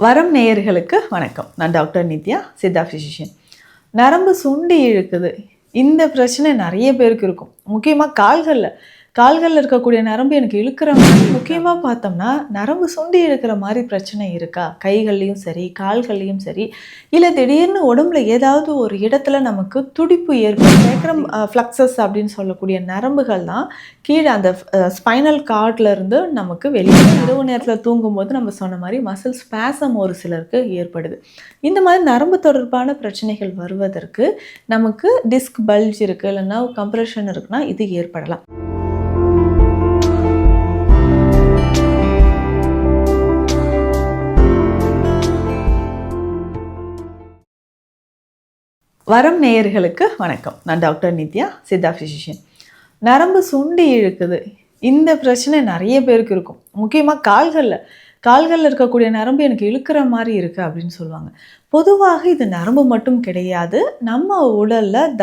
வரம் நேயர்களுக்கு வணக்கம். நான் டாக்டர் நித்யா, சித்தா ஃபிசிஷியன். நரம்பு சுண்டி இழுக்குது. இந்த பிரச்சனை நிறைய பேருக்கு இருக்கும். முக்கியமாக கால்களில் இருக்கக்கூடிய நரம்பு எனக்கு இழுக்கிற மாதிரி, முக்கியமாக பார்த்தோம்னா நரம்பு சுண்டி இழுக்கிற மாதிரி பிரச்சனை இருக்கா? கைகள்லையும் சரி, கால்கள்லையும் சரி, இல்லை திடீர்னு உடம்புல ஏதாவது ஒரு இடத்துல நமக்கு துடிப்பு ஏற்படும். சேக்ரம் ஃப்ளக்ஸஸ் அப்படின்னு சொல்லக்கூடிய நரம்புகள் தான் கீழே அந்த ஸ்பைனல் கார்ட்லேருந்து நமக்கு வெளியே இரவு நேரத்தில் தூங்கும்போது நம்ம சொன்ன மாதிரி மசில் ஸ்பாசம் ஒரு சிலருக்கு ஏற்படுது. இந்த மாதிரி நரம்பு தொடர்பான பிரச்சனைகள் வருவதற்கு நமக்கு டிஸ்க் பல்ஜ் இருக்குது, இல்லைன்னா கம்ப்ரெஷன் இருக்குன்னா இது ஏற்படலாம். வரம் நேயர்களுக்கு வணக்கம். நான் டாக்டர் நித்யா, சித்தா ஃபிசிஷியன். நரம்பு சுண்டி இழுக்குது. இந்த பிரச்சனை நிறைய பேருக்கு இருக்கும். முக்கியமாக கால்களில் இருக்கக்கூடிய நரம்பு எனக்கு இழுக்கிற மாதிரி இருக்குது அப்படின்னு சொல்லுவாங்க. பொதுவாக இது நரம்பு மட்டும் கிடையாது. நம்ம உடலில்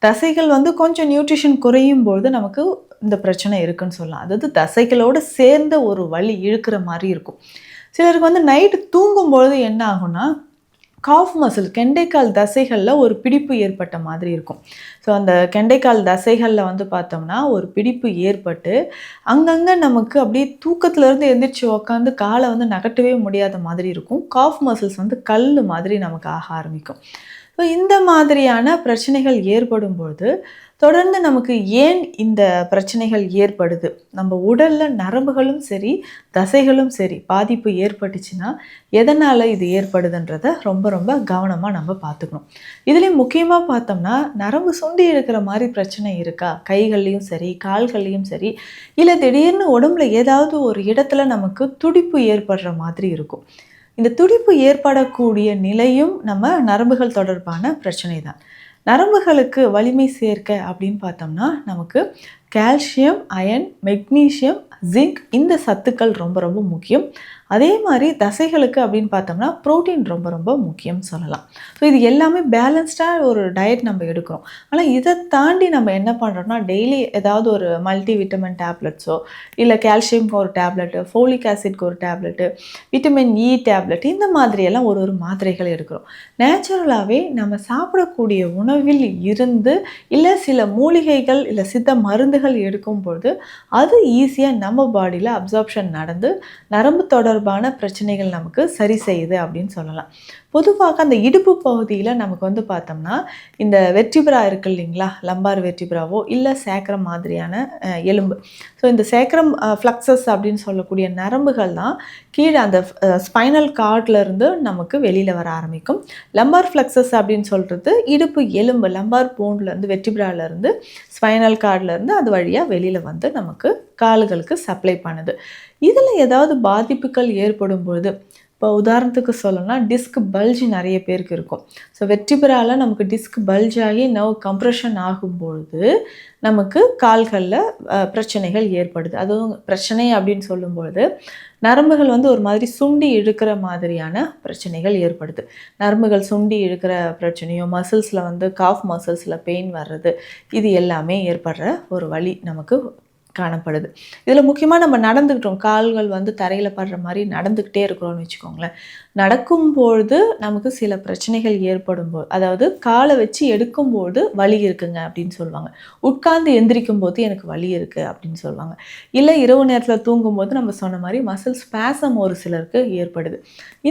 தசைகள் கொஞ்சம் நியூட்ரிஷன் குறையும் பொழுது நமக்கு இந்த பிரச்சனை இருக்குன்னு சொல்லலாம். அதாவது தசைகளோடு சேர்ந்த ஒரு வலி இழுக்கிற மாதிரி இருக்கும். சிலருக்கு நைட்டு தூங்கும்பொழுது என்ன ஆகும்னா, காஃப் மசில், கெண்டைக்கால் தசைகளில் ஒரு பிடிப்பு ஏற்பட்ட மாதிரி இருக்கும். ஸோ அந்த கெண்டைக்கால் தசைகளில் பார்த்தோம்னா ஒரு பிடிப்பு ஏற்பட்டு அங்கங்கே நமக்கு அப்படியே தூக்கத்துலேருந்து எந்திரிச்சு உக்காந்து காலை நகட்டவே முடியாத மாதிரி இருக்கும். காஃப் மசில்ஸ் கல் மாதிரி நமக்கு ஆக ஆரம்பிக்கும். ஸோ இந்த மாதிரியான பிரச்சனைகள் ஏற்படும்பொழுது தொடர்ந்து நமக்கு ஏன் இந்த பிரச்சனைகள் ஏற்படுது, நம்ம உடலில் நரம்புகளும் சரி தசைகளும் சரி பாதிப்பு ஏற்பட்டுச்சுன்னா எதனால் இது ஏற்படுதுன்றதை ரொம்ப ரொம்ப கவனமாக நம்ம பார்த்துக்கணும். இதுலேயும் முக்கியமாக பார்த்தோம்னா நரம்பு சுண்டி இழுக்கிற மாதிரி பிரச்சனை இருக்கா? கைகள்லையும் சரி, கால்கள்லையும் சரி, இல்லை திடீர்னு உடம்புல ஏதாவது ஒரு இடத்துல நமக்கு துடிப்பு ஏற்படுற மாதிரி இருக்கும். இந்த துடிப்பு ஏற்படக்கூடிய நிலையும் நம்ம நரம்புகள் தொடர்பான பிரச்சனை தான். நரம்புகளுக்கு வலிமை சேர்க்க அப்படின்னு பார்த்தோம்னா நமக்கு கால்சியம், அயன், மெக்னீஷியம், ஜிங்க் இந்த சத்துக்கள் ரொம்ப ரொம்ப முக்கியம். அதே மாதிரி தசைகளுக்கு அப்படின்னு பார்த்தோம்னா ப்ரோட்டீன் ரொம்ப ரொம்ப முக்கியம் சொல்லலாம். ஸோ இது எல்லாமே பேலன்ஸ்டாக ஒரு டயட் நம்ம எடுக்கிறோம். ஆனால் இதை தாண்டி நம்ம என்ன பண்ணுறோம்னா டெய்லி ஏதாவது ஒரு மல்டி விட்டமின் டேப்லெட்ஸோ, இல்லை கால்சியம்க்கு ஒரு டேப்லெட்டு, ஃபோலிக் ஆசிட்க்கு ஒரு டேப்லெட்டு, விட்டமின் இ டேப்லெட், இந்த மாதிரியெல்லாம் ஒரு மாத்திரைகள் எடுக்கிறோம். நேச்சுரலாகவே நம்ம சாப்பிடக்கூடிய உணவில் இருந்து இல்லை சில மூலிகைகள் இல்லை சித்த மருந்துகள் எடுக்கும்பொழுது அது ஈஸியாக நம்ம பாடியில் அப்சார்ப்ஷன் நடந்து நரம்பு தொடர்பான பிரச்சனைகள் நமக்கு சரி செய்யுது அப்படின்னு சொல்லலாம். பொதுவாக அந்த இடுப்பு பகுதியில் நமக்கு பார்த்தோம்னா இந்த வெர்டிபிரா இருக்குது இல்லைங்களா, லம்பார் வெர்டிபிராவோ இல்லை சேக்ரம் மாதிரியான எலும்பு. ஸோ இந்த சேக்ரம் ஃப்ளக்ஸஸ் அப்படின்னு சொல்லக்கூடிய நரம்புகள் தான் கீழே அந்த ஸ்பைனல் கார்ட்லேருந்து நமக்கு வெளியில் வர ஆரம்பிக்கும். லம்பார் ஃப்ளக்ஸஸ் அப்படின்னு சொல்கிறது இடுப்பு எலும்பு, லம்பார் போன்லேருந்து வெர்டிபிராலேருந்து ஸ்பைனல் கார்ட்லேருந்து அது வழியாக வெளியில் நமக்கு கால்களுக்கு சப்ளை பண்ணுது. இதில் ஏதாவது பாதிப்புகள் ஏற்படும் பொழுது, இப்போ உதாரணத்துக்கு சொல்லணும்னா டிஸ்க் பல்ஜ் நிறைய பேருக்கு இருக்கும். ஸோ வெர்டிபிராவில் நமக்கு டிஸ்க் பல்ஜ் ஆகி நர்வ் கம்ப்ரெஷன் ஆகும்பொழுது நமக்கு கால்களில் பிரச்சனைகள் ஏற்படுது. அதுவும் பிரச்சனை அப்படின்னு சொல்லும்பொழுது நரம்புகள் ஒரு மாதிரி சுண்டி இழுக்கிற மாதிரியான பிரச்சனைகள் ஏற்படுது. நரம்புகள் சுண்டி இழுக்கிற பிரச்சனையோ, மசில்ஸில் காஃப் மசில்ஸில் பெயின் வர்றது, இது எல்லாமே ஏற்படுற ஒரு வலி நமக்கு காணப்படுது. இதில் முக்கியமாக நம்ம நடந்துக்கிட்டோம், கால்கள் தரையில் படுற மாதிரி நடந்துக்கிட்டே இருக்கிறோன்னு வச்சுக்கோங்களேன். நடக்கும்பொழுது நமக்கு சில பிரச்சனைகள் ஏற்படும்போது, அதாவது காலை வச்சு எடுக்கும்போது வலி இருக்குங்க அப்படின்னு சொல்லுவாங்க. உட்கார்ந்து எந்திரிக்கும் போது எனக்கு வலி இருக்குது அப்படின்னு சொல்லுவாங்க. இல்லை இரவு நேரத்தில் தூங்கும்போது நம்ம சொன்ன மாதிரி மசில் ஸ்பாசம் ஒரு சிலருக்கு ஏற்படுது.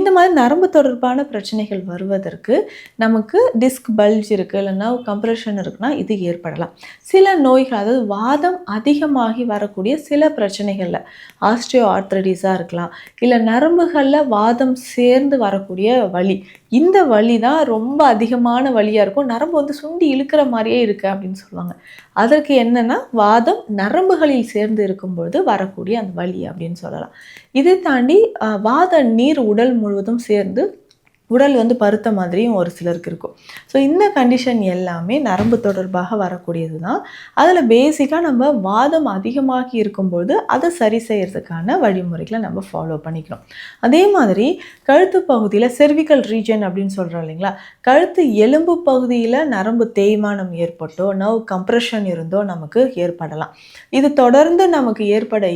இந்த மாதிரி நரம்பு தொடர்பான பிரச்சனைகள் வருவதற்கு நமக்கு டிஸ்க் பல்ஜ் இருக்குது, இல்லைன்னா கம்ப்ரெஷன் இருக்குன்னா இது ஏற்படலாம். சில நோய்கள், அதாவது வாதம் அதிகமாகி வரக்கூடிய சில பிரச்சனைகளில் ஆஸ்டியோ ஆர்த்ரைட்டிஸாக இருக்கலாம், இல்லை நரம்புகளில் வாதம் சேர்ந்து வரக்கூடிய வலி, இந்த வலி தான் ரொம்ப அதிகமான வலியாக இருக்கும். நரம்பு சுண்டி இழுக்கிற மாதிரியே இருக்குது அப்படின்னு சொல்லுவாங்க. அதற்கு என்னென்னா வாதம் நரம்புகளில் சேர்ந்து இருக்கும்பொழுது வரக்கூடிய அந்த வலி அப்படின்னு சொல்லலாம். இதை தாண்டி வாத நீர் உடல் முழுவதும் சேர்ந்து உடல் பருத்த மாதிரியும் ஒரு சிலருக்கு இருக்கும். ஸோ இந்த கண்டிஷன் எல்லாமே நரம்பு தொடர்பாக வரக்கூடியது தான். அதில் பேசிக்காக நம்ம வாதம் அதிகமாகி இருக்கும்போது அதை சரி செய்கிறதுக்கான வழிமுறைகளை நம்ம ஃபாலோ பண்ணிக்கணும். அதே மாதிரி கழுத்து பகுதியில் செர்விக்கல் ரீஜன் அப்படின்னு சொல்கிறோம் இல்லைங்களா, கழுத்து எலும்பு பகுதியில் நரம்பு தேய்மானம் ஏற்பட்டோ, நர்வ் கம்ப்ரெஷன் இருந்தோ நமக்கு ஏற்படலாம். இது தொடர்ந்து நமக்கு ஏற்பட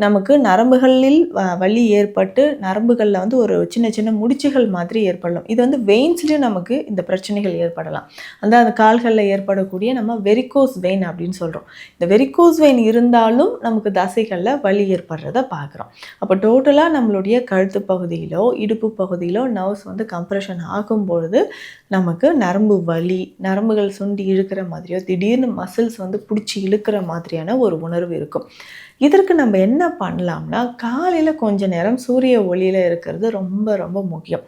நமக்கு நரம்புகளில் வலி ஏற்பட்டு நரம்புகளில் வந்து ஒரு சின்ன சின்ன முடிச்சுகள் மாதிரி ஏற்படலாம். இது வந்து வெயின்ஸ்லேயும் நமக்கு இந்த பிரச்சனைகள் ஏற்படலாம். அந்த கால்களில் ஏற்படக்கூடிய நம்ம வெரிகோஸ் வெயின் அப்படின்னு சொல்கிறோம். இந்த வெரிகோஸ் வெயின் இருந்தாலும் நமக்கு தசைகளில் வலி ஏற்படுறத பார்க்குறோம். அப்போ டோட்டலாக நம்மளுடைய கழுத்து பகுதியிலோ இடுப்பு பகுதியிலோ நர்வ்ஸ் வந்து கம்ப்ரெஷன் ஆகும்பொழுது நமக்கு நரம்பு வலி, நரம்புகள் சுண்டி இழுக்கிற மாதிரியோ திடீர்னு மசில்ஸ் வந்து பிடிச்சி இழுக்கிற மாதிரியான ஒரு உணர்வு இருக்கும். இதற்கு நம்ம என்ன பண்ணலாம்னா, காலையில் கொஞ்ச நேரம் சூரிய ஒளியில் இருக்கிறது ரொம்ப ரொம்ப முக்கியம்.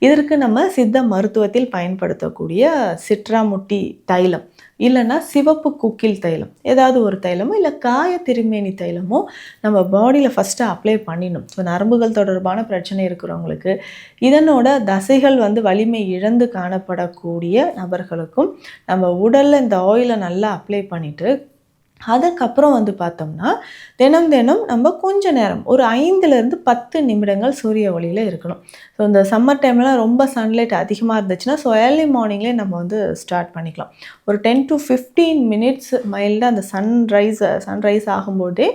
இதற்கு நம்ம சித்த மருத்துவத்தில் பயன்படுத்தக்கூடிய சிட்ராமுட்டி தைலம் இல்லைன்னா சிவப்பு குக்கில் தைலம், ஏதாவது ஒரு தைலமோ இல்லை காய திருமேனி தைலமோ நம்ம பாடியில் ஃபஸ்ட்டு அப்ளை பண்ணிடணும். ஸோ நரம்புகள் தொடர்பான பிரச்சனை இருக்கிறவங்களுக்கு, இதனோட தசைகள் வந்து வலிமை இழந்து காணப்படக்கூடிய நபர்களுக்கும் நம்ம உடலில் இந்த ஆயிலை நல்லா அப்ளை பண்ணிவிட்டு அதுக்கப்புறம் வந்து பார்த்தோம்னா தினம் தினம் நம்ம கொஞ்ச நேரம் ஒரு 5லேருந்து 10 நிமிடங்கள் சூரிய ஒளியில் இருக்கணும். ஸோ இந்த சம்மர் டைம்லாம் ரொம்ப சன்லைட் அதிகமாக இருந்துச்சுன்னா ஸோ ஏர்லி மார்னிங்லேயே நம்ம வந்து ஸ்டார்ட் பண்ணிக்கலாம். ஒரு 10 to 15 மினிட்ஸ் மைல்டாக அந்த சன்ரைஸ் ஆகும்போதே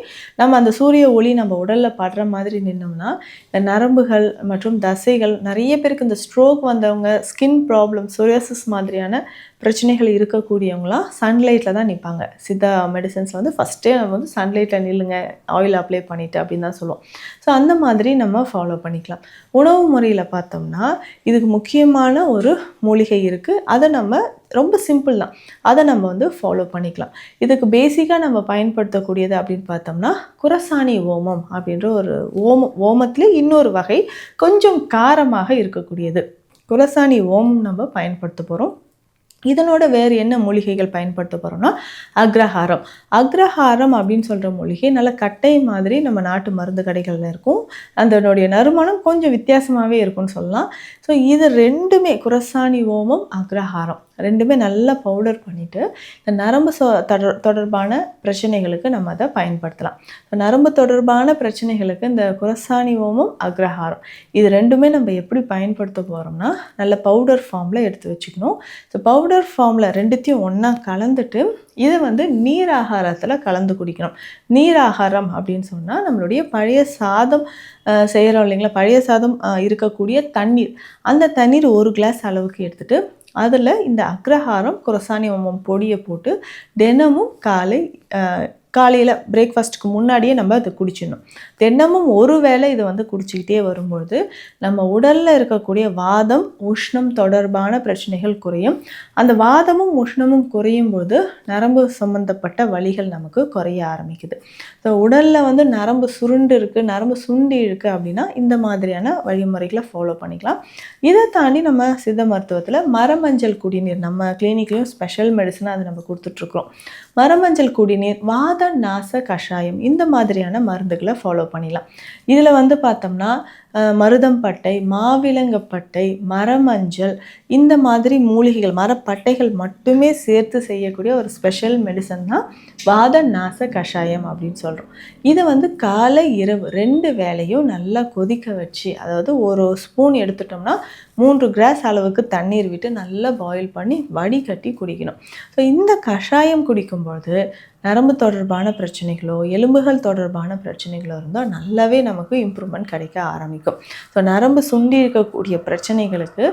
நம்ம அந்த சூரிய ஒளி நம்ம உடலில் படுற மாதிரி நின்னோம்னா இந்த நரம்புகள் மற்றும் தசைகள், நிறைய பேருக்கு இந்த ஸ்ட்ரோக் வந்தவங்க, ஸ்கின் ப்ராப்ளம், சொரியாசிஸ் மாதிரியான பிரச்சனைகள் இருக்கக்கூடியவங்களாம் சன்லைட்டில் தான் நிற்பாங்க. சித்தா மெடிசன்ஸில் வந்து ஃபஸ்ட்டே நம்ம வந்து சன்லைட்டில் நில்லுங்க, ஆயில் அப்ளை பண்ணிவிட்டு அப்படின்னு தான் சொல்லுவோம். ஸோ அந்த மாதிரி நம்ம ஃபாலோ பண்ணிக்கலாம். உணவு முறையில் பார்த்தோம்னா இதுக்கு முக்கியமான ஒரு மூலிகை இருக்குது. அதை நம்ம ரொம்ப சிம்பிள் தான், அதை நம்ம வந்து ஃபாலோ பண்ணிக்கலாம். இதுக்கு பேசிக்காக நம்ம பயன்படுத்தக்கூடியது அப்படின்னு பார்த்தோம்னா குரசானி ஓமம் அப்படின்ற ஒரு ஓமத்திலே இன்னொரு வகை கொஞ்சம் காரமாக இருக்கக்கூடியது குரசானி ஓமம் நம்ம பயன்படுத்த போகிறோம். இதனோட வேறு என்ன மூலிகைகள் பயன்படுத்த போகிறோம்னா அக்ரஹாரம் அப்படின்னு சொல்கிற மூலிகை நல்ல கட்டை மாதிரி நம்ம நாட்டு மருந்து கடைகளில் இருக்கும். அதனுடைய நறுமணம் கொஞ்சம் வித்தியாசமாகவே இருக்கும்னு சொல்லலாம். ஸோ இது ரெண்டுமே குரசானி ஓமம், அக்ரஹாரம் ரெண்டுமே நல்லா பவுடர் பண்ணிவிட்டு இந்த நரம்பு தொடர்பான பிரச்சனைகளுக்கு நம்ம அதை பயன்படுத்தலாம். ஸோ நரம்பு தொடர்பான பிரச்சனைகளுக்கு இந்த குரசானி ஓமம், அக்ரஹாரம் இது ரெண்டுமே நம்ம எப்படி பயன்படுத்த போகிறோம்னா நல்ல பவுடர் ஃபார்மில் எடுத்து வச்சுக்கணும். ஸோ பவுடர் ஃபார்மில் ரெண்டுத்தையும் ஒன்றா கலந்துட்டு இதை வந்து நீர் ஆகாரத்தில் கலந்து குடிக்கணும். நீர் ஆகாரம் அப்படின்னு சொன்னால் நம்மளுடைய பழைய சாதம் செய்கிறோம் இல்லைங்களா, பழைய சாதம் இருக்கக்கூடிய தண்ணீர், அந்த தண்ணீர் 1 கிளாஸ் அளவுக்கு எடுத்துகிட்டு அதில் இந்த அக்ரஹாரம் குரசானி ஓமம் பொடியை போட்டு தினமும் காலையில் பிரேக்ஃபாஸ்ட்டுக்கு முன்னாடியே நம்ம அதை குடிச்சிடணும். தினமும் ஒரு வேளை இதை வந்து குடிச்சிக்கிட்டே வரும்பொழுது நம்ம உடலில் இருக்கக்கூடிய வாதம், உஷ்ணம் தொடர்பான பிரச்சனைகள் குறையும். அந்த வாதமும் உஷ்ணமும் குறையும் போது நரம்பு சம்பந்தப்பட்ட வலிகள் நமக்கு குறைய ஆரம்பிக்குது. ஸோ உடலில் வந்து நரம்பு சுருண்டு இருக்குது, நரம்பு சுண்டி இருக்குது அப்படின்னா இந்த மாதிரியான வழிமுறைகளை ஃபாலோ பண்ணிக்கலாம். இதை தாண்டி நம்ம சித்த மருத்துவத்தில் மரமஞ்சள் குடிநீர் நம்ம கிளினிக்லேயும் ஸ்பெஷல் மெடிசனாக அதை நம்ம கொடுத்துட்ருக்குறோம். மரமஞ்சள் குடிநீர், வாத நாச கஷாயம் இந்த மாதிரியான மருந்துகளை ஃபாலோ பண்ணிடலாம். இதில் வந்து பார்த்தோம்னா மருதம்பட்டை, மாவிலங்கப்பட்டை, மரமஞ்சள் இந்த மாதிரி மூலிகைகள், மரப்பட்டைகள் மட்டுமே சேர்த்து செய்யக்கூடிய ஒரு ஸ்பெஷல் மெடிசன் தான் வாத நாச கஷாயம் அப்படின்னு சொல்கிறோம். இதை வந்து காலை இரவு 2 வேளையும் நல்லா கொதிக்க வச்சு, அதாவது ஒரு ஸ்பூன் எடுத்துட்டோம்னா 3 கிளாஸ் அளவுக்கு தண்ணீர் விட்டு நல்லா பாயில் பண்ணி வடிகட்டி குடிக்கணும். ஸோ இந்த கஷாயம் குடிக்கும்போது நரம்பு தொடர்பான பிரச்சனைகளோ எலும்புகள் தொடர்பான பிரச்சனைகளோ இருந்தால் நல்லாவே நமக்கு இம்ப்ரூவ்மெண்ட் கிடைக்க ஆரம்பிக்கும். ஸோ நரம்பு சுண்டி இருக்கக்கூடிய பிரச்சனைகளுக்கு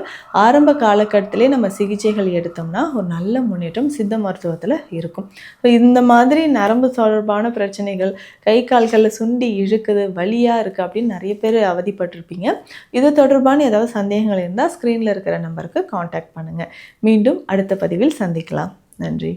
ஆரம்ப காலகட்டத்திலே நம்ம சிகிச்சைகள் எடுத்தோம்னா ஒரு நல்ல முன்னேற்றம் சித்த மருத்துவத்தில் இருக்கும். ஸோ இந்த மாதிரி நரம்பு தொடர்பான பிரச்சனைகள், கை கால்களில் சுண்டி இழுக்குது, வலியாக இருக்குது அப்படின்னு நிறைய பேர் அவதிப்பட்டிருப்பீங்க. இது தொடர்பான ஏதாவது சந்தேகங்கள் இருந்தால் ஸ்க்ரீனில் இருக்கிற நம்பருக்கு காண்டாக்ட் பண்ணுங்கள். மீண்டும் அடுத்த பதிவில் சந்திக்கலாம். நன்றி.